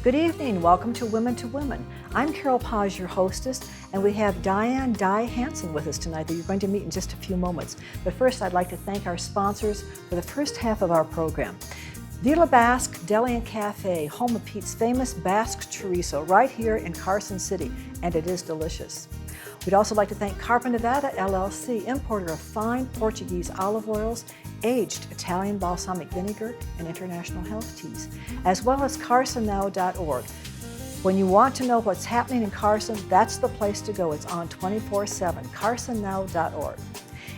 Good evening, welcome to Women to Women. I'm Carol Paz, your hostess, and we have Diane DyeHansen with us tonight that you're going to meet in just a few moments. But first, I'd like to thank our sponsors for the first half of our program. Villa Basque Deli and Cafe, home of Pete's famous Basque chorizo, right here in Carson City, and it is delicious. We'd also like to thank Carpa Nevada LLC, importer of fine Portuguese olive oils, aged Italian balsamic vinegar, and international health teas, as well as carsonnow.org. When you want to know what's happening in Carson, that's the place to go. It's on 24/7, carsonnow.org.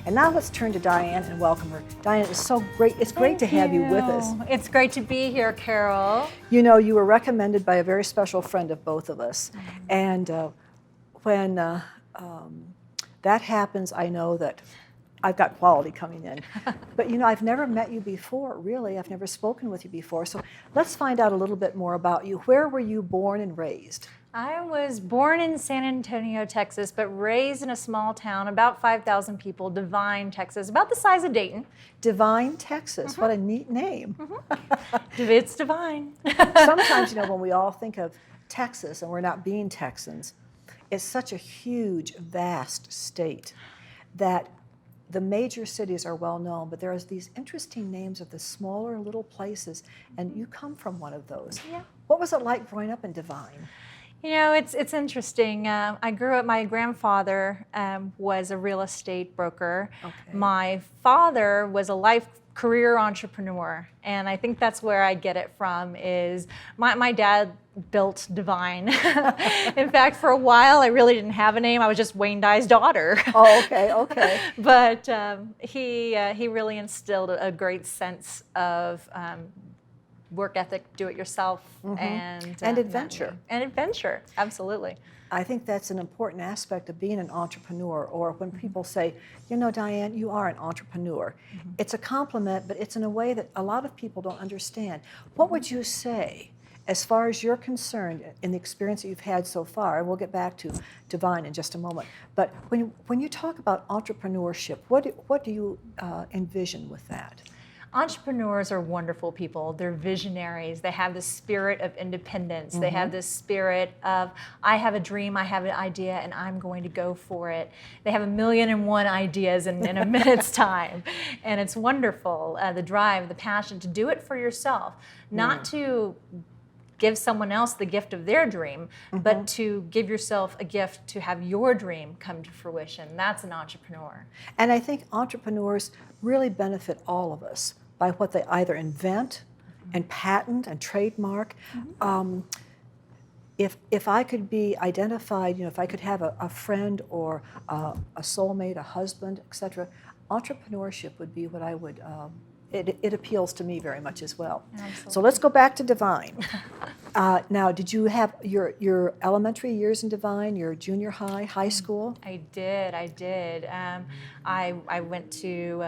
And now let's turn to Diane and welcome her. Diane, it's so great. It's great to have you with us. It's great to be here, Carol. You know, you were recommended by a very special friend of both of us. And when that happens, I know that I've got quality coming in. But you know, I've never met you before, really. I've never spoken with you before. So let's find out a little bit more about you. Where were you born and raised? I was born in San Antonio, Texas, but raised in a small town, about 5,000 people, Devine, Texas, about the size of Dayton. Devine, Texas. What a neat name. It's Devine. Sometimes, you know, when we all think of Texas and we're not being Texans, it's such a huge, vast state that the major cities are well known, but there are these interesting names of the smaller little places, and you come from one of those. Yeah. What was it like growing up in Devine? You know, it's interesting. I grew up, my grandfather was a real estate broker. Okay. My father was a career entrepreneur, and I think that's where I get it from, is my dad built Devine. In fact, for a while, I really didn't have a name. I was just Wayne Dye's daughter. Oh, okay. But he really instilled a great sense of work ethic, do it yourself, and adventure. And adventure, absolutely. I think that's an important aspect of being an entrepreneur, or when people say, you know, Diane, you are an entrepreneur. It's a compliment, but it's in a way that a lot of people don't understand. What would you say, as far as you're concerned, in the experience that you've had so far, and we'll get back to Devine in just a moment, but when you talk about entrepreneurship, what do you envision with that? Entrepreneurs are wonderful people. They're visionaries. They have this spirit of independence. They have this spirit of, I have a dream, I have an idea, and I'm going to go for it. They have 1,000,001 ideas in a minute's time. And it's wonderful, the drive, the passion to do it for yourself, not to give someone else the gift of their dream, but to give yourself a gift to have your dream come to fruition. That's an entrepreneur. And I think entrepreneurs really benefit all of us by what they either invent and patent and trademark. If I could be identified, you know, if I could have a friend or a soulmate, a husband, etc., entrepreneurship would be what I would, it appeals to me very much as well. Absolutely. So let's go back to Devine. Now, did you have your elementary years in Devine, your junior high school? I did. I went to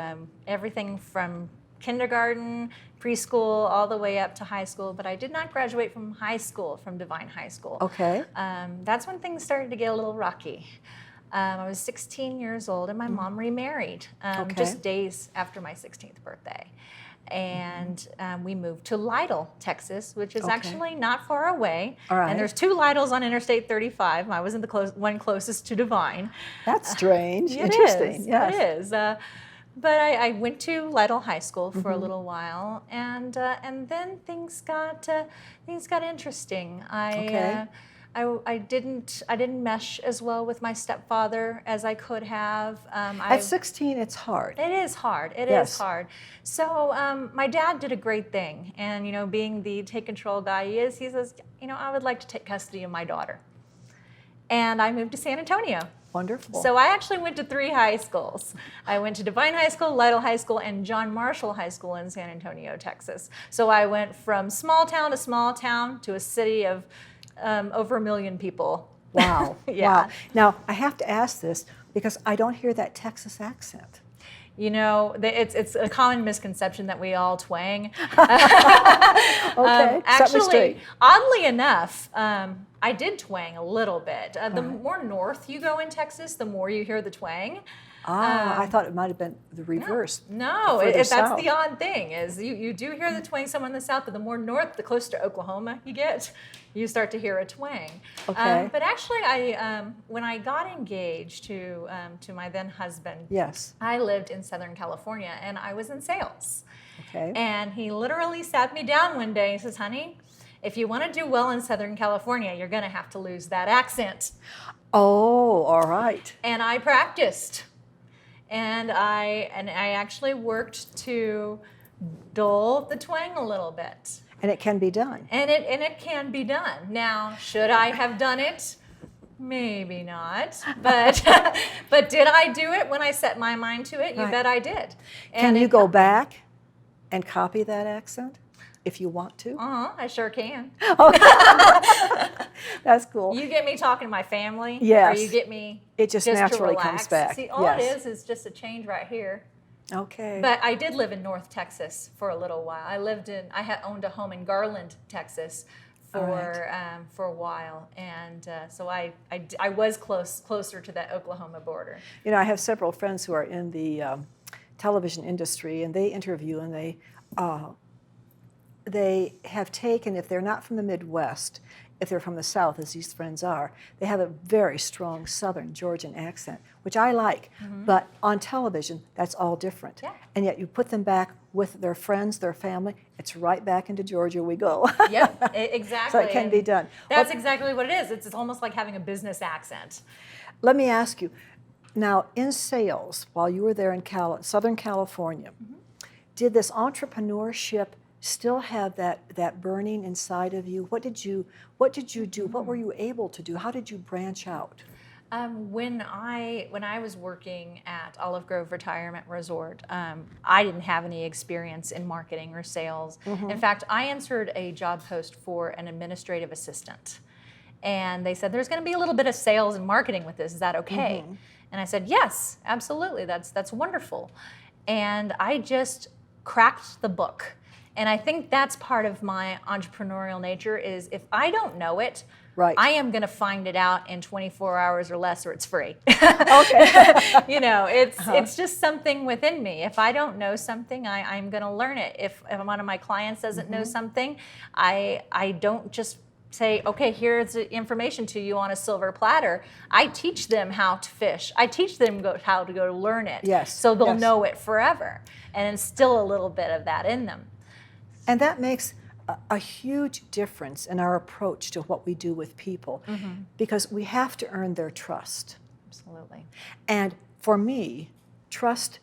everything from kindergarten, preschool, all the way up to high school, but I did not graduate from high school, from Devine High School. Okay. That's when things started to get a little rocky. I was 16 years old, and my mom remarried just days after my 16th birthday. And we moved to Lytle, Texas, which is actually not far away. All right. And there's 2 Lytles on Interstate 35. I was in the one closest to Devine. That's strange. It Interesting. is. Yes. It is. But I went to Lytle High School for a little while, and then things got interesting. I didn't mesh as well with my stepfather as I could have. At 16, it's hard. It is hard. It is hard. So my dad did a great thing, and you know, being the take control guy he is, he says, you know, I would like to take custody of my daughter, and I moved to San Antonio. Wonderful. So I actually went to 3 high schools. I went to Devine High School, Lytle High School, and John Marshall High School in San Antonio, Texas. So I went from small town to a city of over 1 million people. Wow. Yeah. Wow. Now, I have to ask this because I don't hear that Texas accent. You know, it's a common misconception that we all twang. Okay. Actually, oddly enough, I did twang a little bit. The more north you go in Texas, the more you hear the twang. I thought it might have been the reverse. No, further that's south. the odd thing is you do hear the twang somewhere in the south, but the more north, the closer to Oklahoma you get, you start to hear a twang. Okay. But actually, when I got engaged to my then husband, Yes. I lived in Southern California and I was in sales. Okay. And he literally sat me down one day and says, honey, if you want to do well in Southern California, you're going to have to lose that accent. Oh, all right. And I practiced. And I actually worked to dull the twang a little bit. And it can be done. And it can be done. Now, should I have done it? Maybe not. But but did I do it when I set my mind to it? You Right. bet I did. Can And you it go helped me. back and copy that accent if you want to? I sure can. That's cool. You get me talking to my family, Yes. or you get me It just to naturally relax. comes back. See, all Yes. it is just a change right here. Okay. But I did live in North Texas for a little while. I had owned a home in Garland, Texas, for a while, and so I was closer to that Oklahoma border. You know, I have several friends who are in the television industry, and they interview, and they have taken, if they're not from the Midwest, if they're from the South, as these friends are, they have a very strong Southern Georgian accent, which I like. But on television, that's all different. Yeah. And yet you put them back with their friends, their family, it's right back into Georgia we go. Yep, exactly. So it can be And done. That's exactly what it is. It's almost like having a business accent. Let me ask you, now in sales, while you were there in Southern California, did this entrepreneurship still have that burning inside of you? What did you do? What were you able to do? How did you branch out? When I was working at Olive Grove Retirement Resort, I didn't have any experience in marketing or sales. In fact, I answered a job post for an administrative assistant. And they said, there's going to be a little bit of sales and marketing with this. Is that okay? And I said, yes, absolutely. That's wonderful. And I just cracked the book. And I think that's part of my entrepreneurial nature is if I don't know it, Right. I am going to find it out in 24 hours or less, or it's free. Okay. You know, it's just something within me. If I don't know something, I'm going to learn it. If one of my clients doesn't know something, I don't just say, okay, here's the information to you on a silver platter. I teach them how to fish. I teach them how to go learn it. Yes. So they'll Yes. know it forever and instill a little bit of that in them. And that makes a huge difference in our approach to what we do with people because we have to earn their trust. Absolutely. And for me, trust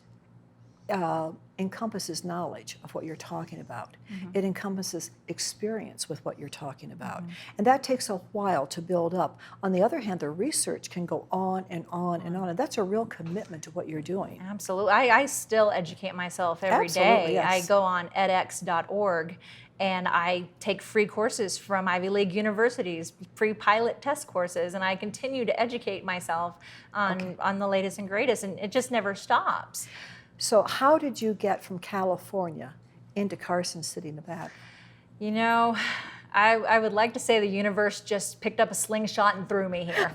encompasses knowledge of what you're talking about. It encompasses experience with what you're talking about. And that takes a while to build up. On the other hand, the research can go on and on and on, and that's a real commitment to what you're doing. Absolutely. I still educate myself every Absolutely, day. yes. I go on edX.org and I take free courses from Ivy League universities, free pilot test courses, and I continue to educate myself on the latest and greatest, and it just never stops. So how did you get from California into Carson City, Nevada? You know, I would like to say the universe just picked up a slingshot and threw me here.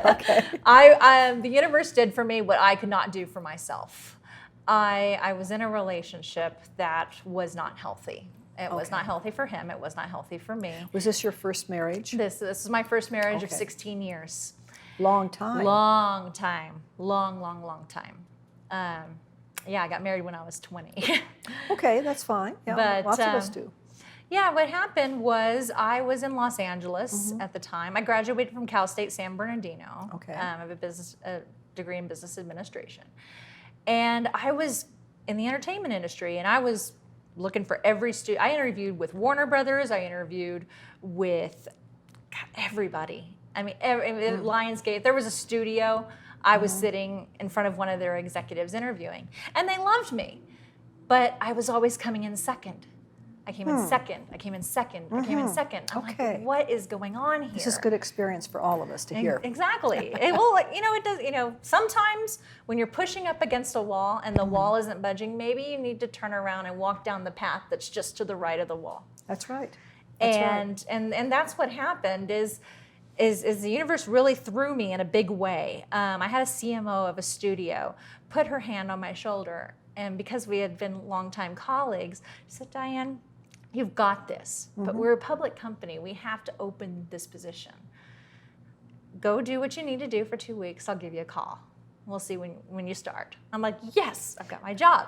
Okay. The universe did for me what I could not do for myself. I was in a relationship that was not healthy. It was not healthy for him. It was not healthy for me. Was this your first marriage? This is my first marriage of Okay. 16 years. Long time. Long time. Long time. Yeah, I got married when I was 20. Okay, that's fine. Yeah, But, lots of us do. Yeah, what happened was I was in Los Angeles at the time. I graduated from Cal State San Bernardino. Okay. I have a degree in business administration. And I was in the entertainment industry, and I was looking for every studio. I interviewed with Warner Brothers. I interviewed with everybody. I mean, Lionsgate. There was a studio. I was sitting in front of one of their executives interviewing, and they loved me. But I was always coming in second. I came in second. I came in second. I came in second. I'm Okay. like, what is going on here? This is good experience for all of us to hear. Exactly. It does. Sometimes when you're pushing up against a wall and the wall isn't budging, maybe you need to turn around and walk down the path that's just to the right of the wall. That's right. And that's what happened is is the universe really threw me in a big way. I had a CMO of a studio put her hand on my shoulder, and because we had been longtime colleagues, she said, Diane, you've got this, but we're a public company. We have to open this position. Go do what you need to do for 2 weeks. I'll give you a call. We'll see when you start. I'm like, yes, I've got my job.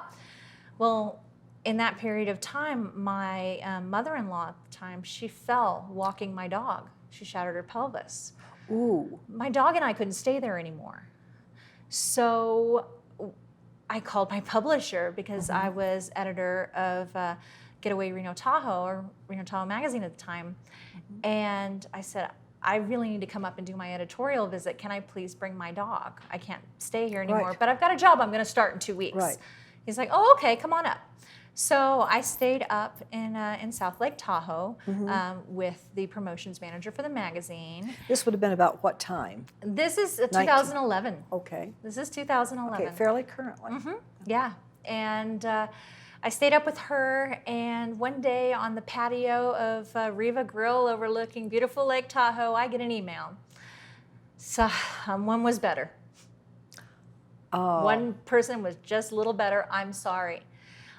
Well, in that period of time, my mother-in-law at the time, she fell walking my dog. She shattered her pelvis. Ooh. My dog and I couldn't stay there anymore. So I called my publisher because I was editor of Getaway Reno Tahoe, or Reno Tahoe magazine at the time. And I said, I really need to come up and do my editorial visit. Can I please bring my dog? I can't stay here anymore, but I've got a job I'm going to start in 2 weeks. Right. He's like, oh, okay, come on up. So I stayed up in South Lake Tahoe with the promotions manager for the magazine. This would have been about what time? This is 2011. Okay. This is 2011. Okay, fairly currently. Yeah, and I stayed up with her, and one day on the patio of Riva Grill overlooking beautiful Lake Tahoe, I get an email. Someone was better. One person was just a little better. I'm sorry.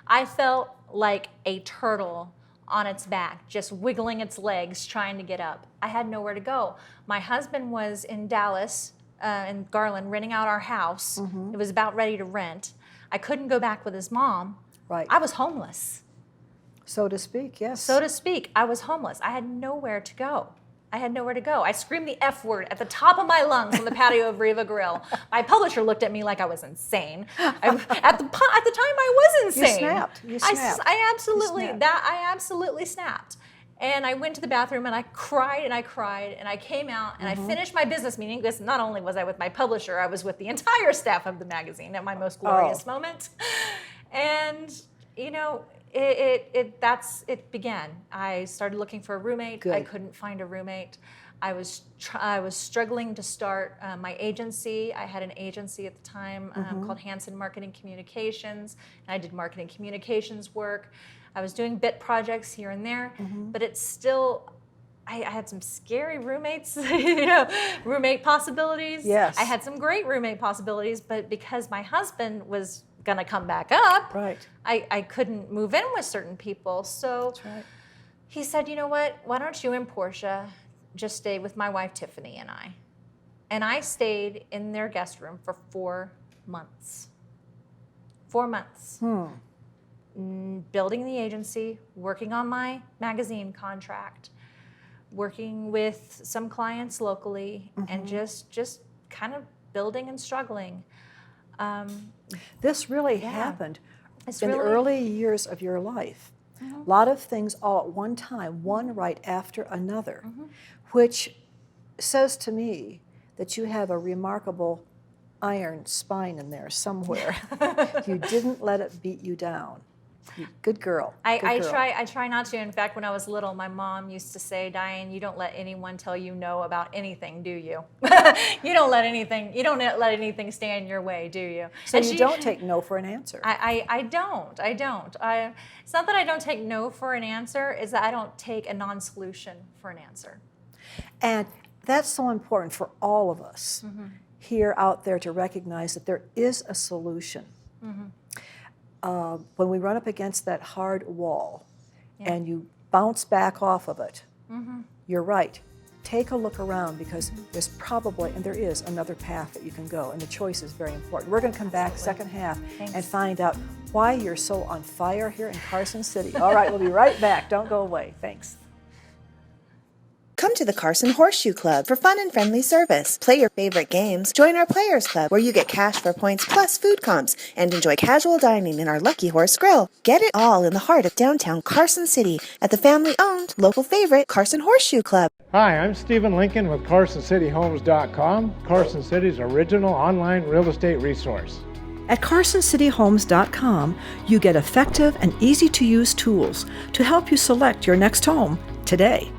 I felt like a turtle on its back, just wiggling its legs, trying to get up. I had nowhere to go. My husband was in Dallas, in Garland, renting out our house. It was about ready to rent. I couldn't go back with his mom. Right. I was homeless. So to speak, yes. So to speak, I was homeless. I had nowhere to go. I screamed the F word at the top of my lungs on the patio of Riva Grill. My publisher looked at me like I was insane. At the time, I was insane. You snapped. I absolutely snapped. And I went to the bathroom and I cried and I cried and I came out and I finished my business meeting, because not only was I with my publisher, I was with the entire staff of the magazine at my most glorious moment. And, you know, it began. I started looking for a roommate. Good. I couldn't find a roommate. I was struggling to start my agency. I had an agency at the time called DyeHansen Marketing Communications, and I did marketing communications work. I was doing bit projects here and there, but it's still, I had some scary roommates, roommate possibilities. Yes. I had some great roommate possibilities, but because my husband was going to come back up, I couldn't move in with certain people. So he said, you know what, why don't you and Portia just stay with my wife Tiffany and I. And I stayed in their guest room for 4 months. 4 months. Building the agency, working on my magazine contract, working with some clients locally, and just kind of building and struggling. This really happened in the early years of your life. A lot of things all at one time, one right after another, which says to me that you have a remarkable iron spine in there somewhere. You didn't let it beat you down. Good girl. I try not to. In fact, when I was little, my mom used to say, Diane, you don't let anyone tell you no about anything, do you? You don't let anything stand in your way, do you? So you don't take no for an answer. I don't. It's not that I don't take no for an answer, it's that I don't take a non-solution for an answer. And that's so important for all of us here out there to recognize that there is a solution. When we run up against that hard wall and you bounce back off of it, you're right. Take a look around, because there's probably, and there is, another path that you can go, and the choice is very important. We're going to come back second half and find out why you're so on fire here in Carson City. All right, we'll be right back. Don't go away. Thanks. Come to the Carson Horseshoe Club for fun and friendly service. Play your favorite games. Join our Players Club, where you get cash for points plus food comps, and enjoy casual dining in our Lucky Horse Grill. Get it all in the heart of downtown Carson City at the family-owned, local favorite Carson Horseshoe Club. Hi, I'm Stephen Lincoln with CarsonCityHomes.com, Carson City's original online real estate resource. At CarsonCityHomes.com, you get effective and easy-to-use tools to help you select your next home today.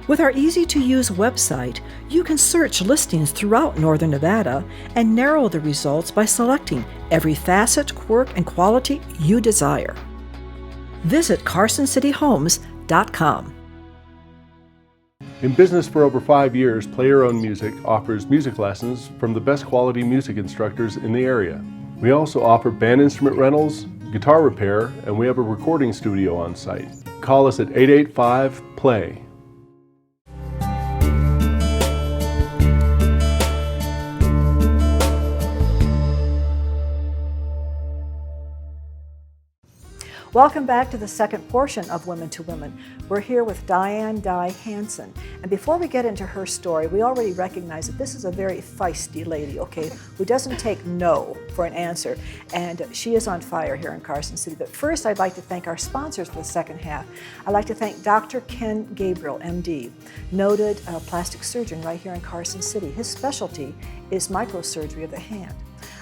With our easy-to-use website, you can search listings throughout Northern Nevada and narrow the results by selecting every facet, quirk, and quality you desire. Visit CarsonCityHomes.com. In business for over 5 years, Play Your Own Music offers music lessons from the best quality music instructors in the area. We also offer band instrument rentals, guitar repair, and we have a recording studio on site. Call us at 885-PLAY. Welcome back to the second portion of Women to Women. We're here with Diane DyeHansen. And before we get into her story, we already recognize that this is a very feisty lady, okay, who doesn't take no for an answer. And she is on fire here in Carson City. But first, I'd like to thank our sponsors for the second half. I'd like to thank Dr. Ken Gabriel, MD, noted plastic surgeon right here in Carson City. His specialty is microsurgery of the hand.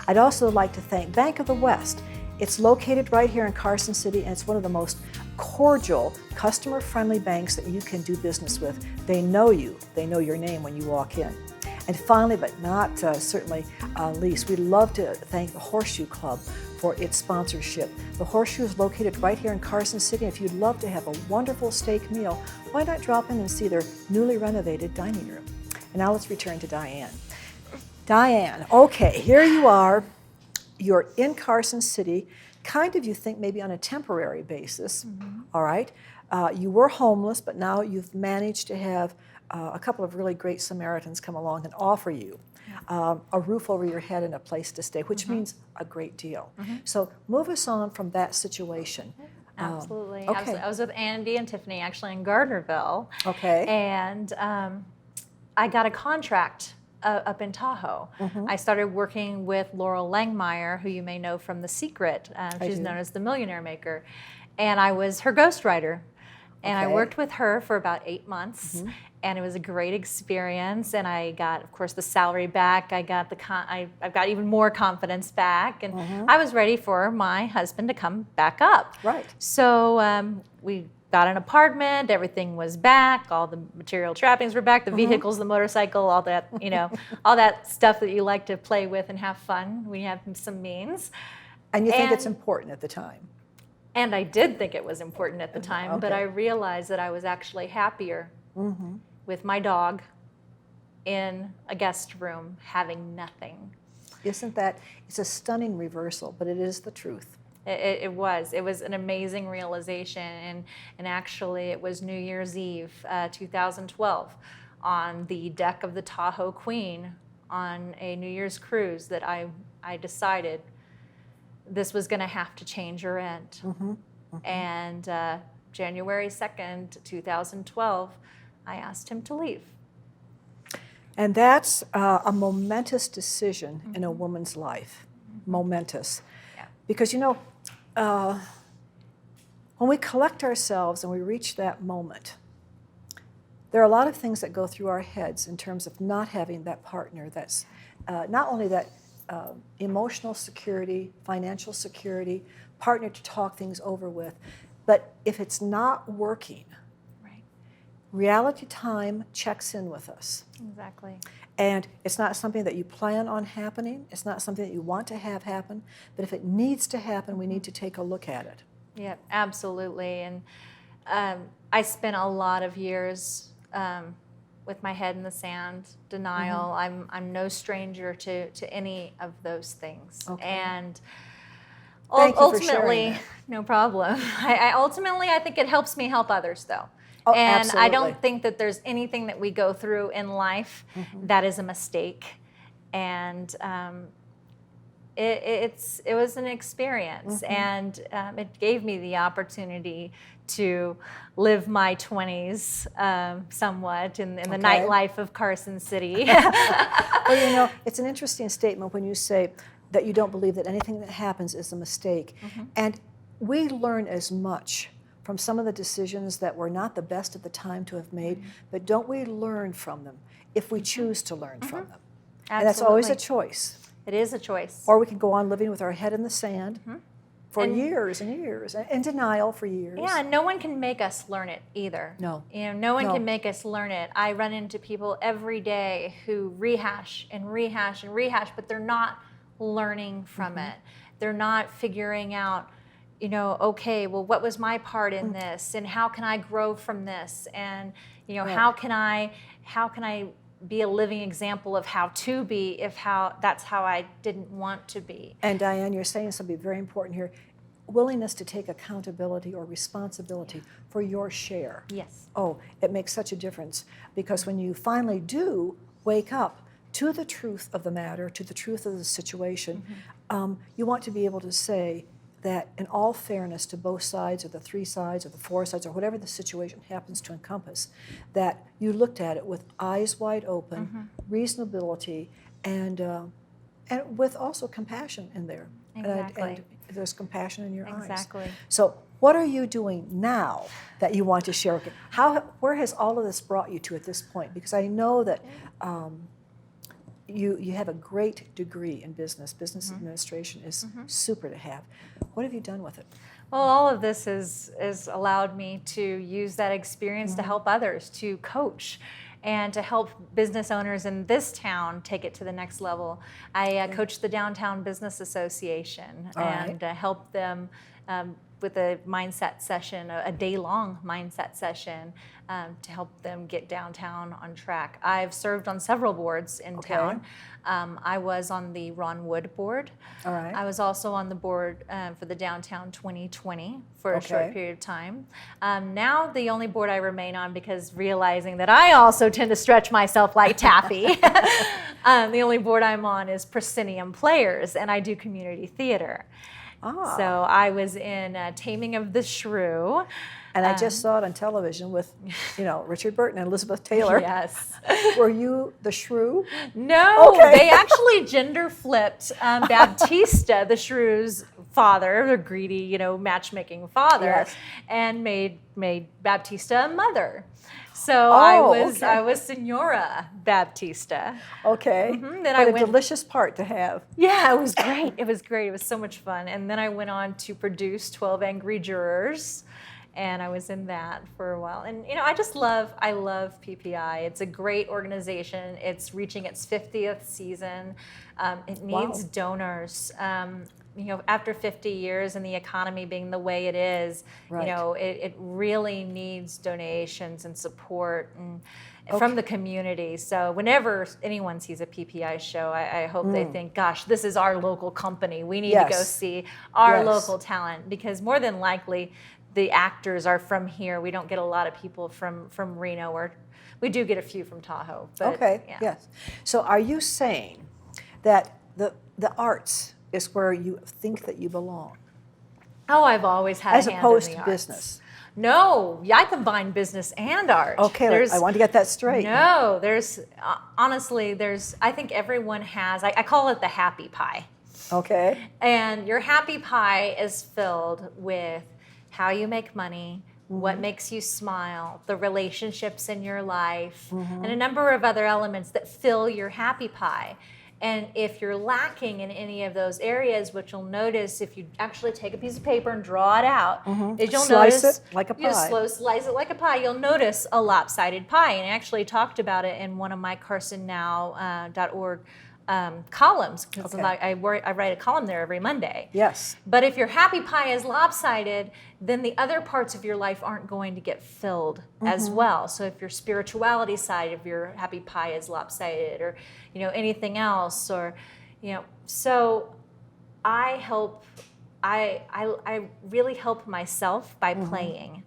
I'd also like to thank Bank of the West. It's located right here in Carson City, and it's one of the most cordial, customer-friendly banks that you can do business with. They know you. They know your name when you walk in. And finally, but not certainly least, we'd love to thank the Horseshoe Club for its sponsorship. The Horseshoe is located right here in Carson City. If you'd love to have a wonderful steak meal, why not drop in and see their newly renovated dining room? And now let's return to Diane. Diane, okay, here you are. You're in Carson City, kind of, you think, maybe on a temporary basis, all right? You were homeless, but now you've managed to have a couple of really great Samaritans come along and offer you a roof over your head and a place to stay, which means a great deal. So move us on from that situation. Absolutely. Okay. I was with Andy and Tiffany actually in Gardnerville. Okay. And I got a contract up in Tahoe. I started working with Laurel Langmeyer, who you may know from The Secret. She's known as the Millionaire Maker. And I was her ghostwriter. And I worked with her for about 8 months. And it was a great experience. And I got, of course, the salary back. I got I've got even more confidence back. And I was ready for my husband to come back up. Right. So we got an apartment, everything was back, all the material trappings were back, the vehicles, the motorcycle, all that, you know, all that stuff that you like to play with and have fun. We have some means. And you think it's important at the time? And I did think it was important at the time, but I realized that I was actually happier with my dog in a guest room having nothing. Isn't that, it's a stunning reversal, but it is the truth. It was an amazing realization, and actually it was New Year's Eve 2012 on the deck of the Tahoe Queen on a New Year's cruise that I decided this was going to have to change or end. And January 2nd, 2012, I asked him to leave. And that's a momentous decision in a woman's life. Momentous. Because, you know, when we collect ourselves and we reach that moment, there are a lot of things that go through our heads in terms of not having that partner that's not only that emotional security, financial security, partner to talk things over with, but if it's not working, reality time checks in with us. Exactly. And it's not something that you plan on happening. It's not something that you want to have happen. But if it needs to happen, we need to take a look at it. Yeah, absolutely. And I spent a lot of years with my head in the sand, denial. I'm no stranger to any of those things. And ultimately, no problem. I think it helps me help others, though. Oh, and absolutely. I don't think that there's anything that we go through in life that is a mistake. And it was an experience, and it gave me the opportunity to live my 20s somewhat in the nightlife of Carson City. Well, you know, it's an interesting statement when you say that you don't believe that anything that happens is a mistake. And we learn as much from some of the decisions that were not the best at the time to have made, but don't we learn from them if we choose to learn from them? And that's always a choice. It is a choice. Or we can go on living with our head in the sand for years and years, in denial for years. Yeah, and no one can make us learn it either. No. You know, no one can make us learn it. I run into people every day who rehash and rehash and rehash, but they're not learning from it. They're not figuring out, okay, well, what was my part in this, and how can I grow from this, and Right. how can I be a living example of how to be if that's how I didn't want to be. And Diane, you're saying something very important here. Willingness to take accountability or responsibility for your share. Yes. Oh, it makes such a difference, because when you finally do wake up to the truth of the matter, to the truth of the situation, you want to be able to say that in all fairness to both sides, or the three sides, or the four sides, or whatever the situation happens to encompass, that you looked at it with eyes wide open, reasonability, and with also compassion in there. Exactly. And there's compassion in your eyes. Exactly. So what are you doing now that you want to share? Where has all of this brought you to at this point? Because I know that you have a great degree in business. Business administration is super to have. What have you done with it? Well, all of this has allowed me to use that experience to help others, to coach, and to help business owners in this town take it to the next level. I coach the Downtown Business Association and help them with a mindset session, a day-long mindset session, to help them get downtown on track. I've served on several boards in town. I was on the Ron Wood board. All right. I was also on the board for the Downtown 2020 for a short period of time. Now the only board I remain on, because realizing that I also tend to stretch myself like taffy, the only board I'm on is Proscenium Players, and I do community theater. So I was in Taming of the Shrew. And I just saw it on television with, Richard Burton and Elizabeth Taylor. Yes. Were you the shrew? No, Okay. they actually gender flipped Baptista, the Shrew's father, the greedy, matchmaking father, and made Baptista a mother. So I was Senora Baptista. Okay. Then What a delicious part to have. Yeah, it was great. It was great. It was so much fun. And then I went on to produce 12 Angry Jurors, and I was in that for a while. And I love PPI. It's a great organization. It's reaching its 50th season. It needs donors. After 50 years and the economy being the way it is, it really needs donations and support from the community. So whenever anyone sees a PPI show, I hope they think, gosh, this is our local company. We need to go see our local talent, because more than likely the actors are from here. We don't get a lot of people from Reno, or we do get a few from Tahoe. But, yes. So are you saying that the arts is where you think that you belong? Oh, I've always had as a hand opposed in the to arts. business? No, I combine business and art. Okay, I want to get that straight. No, honestly, I think everyone has, I call it the happy pie. Okay. And your happy pie is filled with how you make money, what makes you smile, the relationships in your life, and a number of other elements that fill your happy pie. And if you're lacking in any of those areas, what you'll notice if you actually take a piece of paper and draw it out, is you'll Slice notice it like a pie. Slice it like a pie. You'll notice a lopsided pie. And I actually talked about it in one of my carsonnow.org columns, because I write a column there every Monday. Yes. But if your happy pie is lopsided, then the other parts of your life aren't going to get filled as well. So if your spirituality side of your happy pie is lopsided, or anything else, or so I really help myself by playing.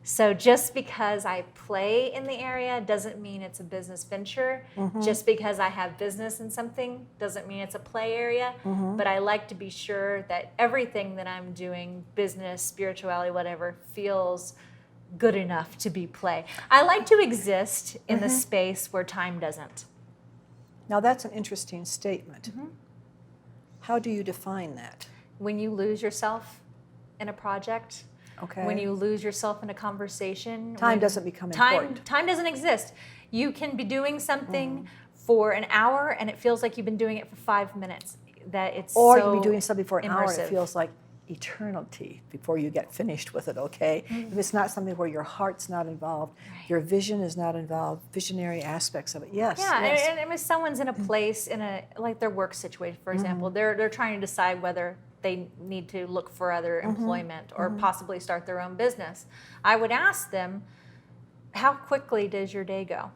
So just because I play in the area doesn't mean it's a business venture. Just because I have business in something doesn't mean it's a play area. But I like to be sure that everything that I'm doing, business, spirituality, whatever, feels good enough to be play. I like to exist in the space where time doesn't. Now that's an interesting statement. How do you define that? When you lose yourself in a project, when you lose yourself in a conversation. Time doesn't become important. Time doesn't exist. You can be doing something for an hour and it feels like you've been doing it for 5 minutes. Or you can be doing something for an hour and immersive. it feels like eternity before you get finished with it, okay? If it's not something where your heart's not involved, your vision is not involved, visionary aspects of it, yes. And if someone's in a place, in a like their work situation, for example, they're trying to decide whether they need to look for other employment or possibly start their own business, I would ask them, how quickly does your day go?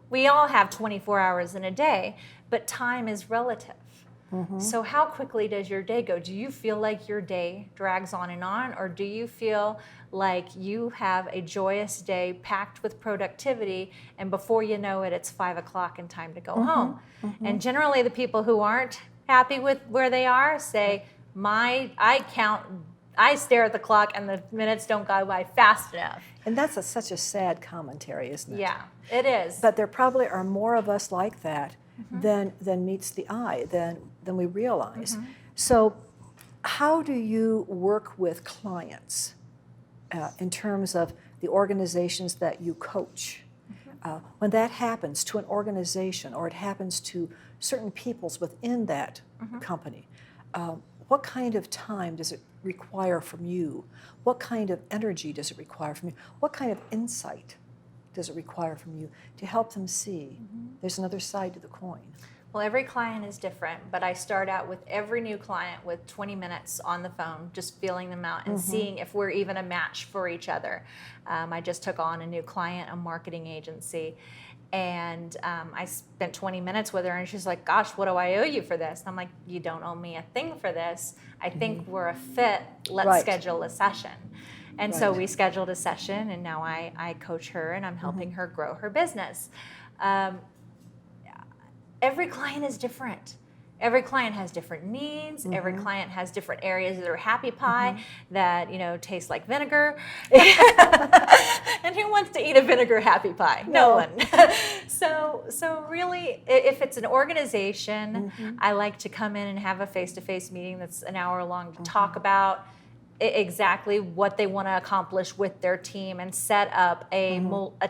We all have 24 hours in a day, but time is relative. So how quickly does your day go? Do you feel like your day drags on, or do you feel like you have a joyous day packed with productivity, and before you know it, it's 5 o'clock and time to go home? And generally the people who aren't happy with where they are say, I stare at the clock and the minutes don't go by fast enough. And that's such a sad commentary, isn't it? Yeah, it is. But there probably are more of us like that than meets the eye, than we realize. So how do you work with clients in terms of the organizations that you coach? When that happens to an organization, or it happens to certain peoples within that company, what kind of time does it require from you? What kind of energy does it require from you? What kind of insight does it require from you to help them see there's another side to the coin? Well, every client is different, but I start out with every new client with 20 minutes on the phone, just feeling them out and seeing if we're even a match for each other. I just took on a new client, a marketing agency, and I spent 20 minutes with her, and she's like, gosh, what do I owe you for this? And I'm like, you don't owe me a thing for this. I think we're a fit. Let's schedule a session. And so we scheduled a session, and now I coach her, and I'm helping her grow her business. Every client is different. Every client has different needs. Every client has different areas of their happy pie that, taste like vinegar. And who wants to eat a vinegar happy pie? No one. So really, if it's an organization, I like to come in and have a face-to-face meeting that's an hour long to talk about exactly what they want to accomplish with their team, and set up a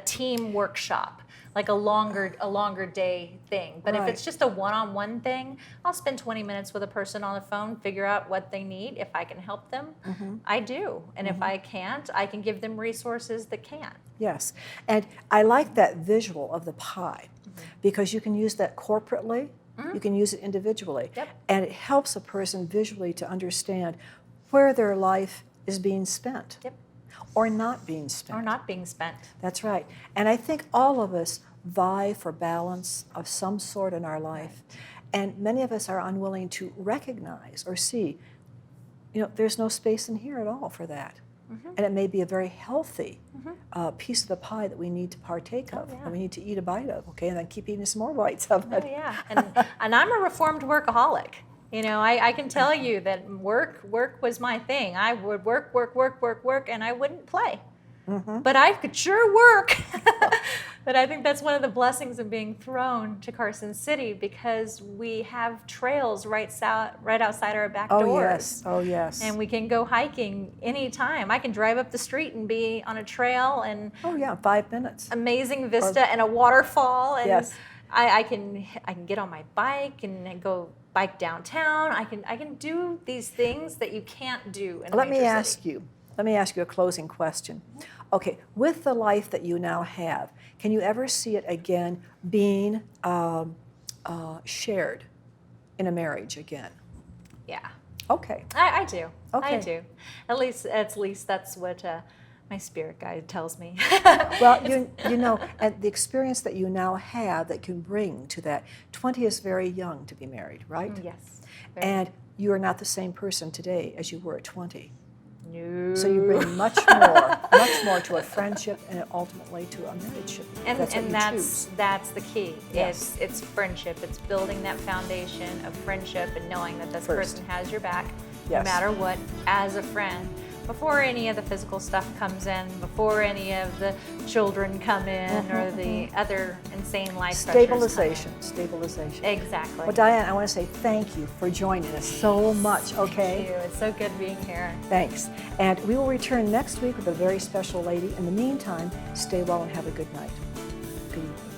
team workshop, like a longer day thing. But if it's just a one-on-one thing, I'll spend 20 minutes with a person on the phone, figure out what they need. If I can help them, I do. And if I can't, I can give them resources that can. Yes, and I like that visual of the pie, because you can use that corporately, you can use it individually, and it helps a person visually to understand where their life is being spent. Or not being spent. Or not being spent. That's right. And I think all of us vie for balance of some sort in our life. And many of us are unwilling to recognize or see, there's no space in here at all for that. And it may be a very healthy piece of the pie that we need to partake of, and we need to eat a bite of, and then keep eating some more bites of it. And I'm a reformed workaholic. I can tell you that work was my thing. I would work, and I wouldn't play. But I could sure work. But I think that's one of the blessings of being thrown to Carson City, because we have trails right outside our back doors. Oh, yes. And we can go hiking anytime. I can drive up the street and be on a trail, and 5 minutes. Amazing vista and a waterfall. And I can get on my bike and go bike downtown. I can do these things that you can't do in a major city. Let me ask you a closing question. Okay, with the life that you now have, can you ever see it again being shared in a marriage again? Yeah. Okay. I do. Okay. I do. At least that's what my spirit guide tells me. Well, and the experience that you now have that can bring to that. 20 is very young to be married, right? Yes. And you are not the same person today as you were at 20. No. So you bring much more to a friendship, and ultimately to a marriage. And choose. That's the key. Yes. It's friendship. It's building that foundation of friendship and knowing that this person has your back, no matter what, as a friend. Before any of the physical stuff comes in, before any of the children come in, or the other insane life pressures come in. Stabilization. Exactly. Well, Diane, I want to say thank you for joining us so much, okay? Thank you. It's so good being here. Thanks. And we will return next week with a very special lady. In the meantime, stay well and have a good night. Good evening.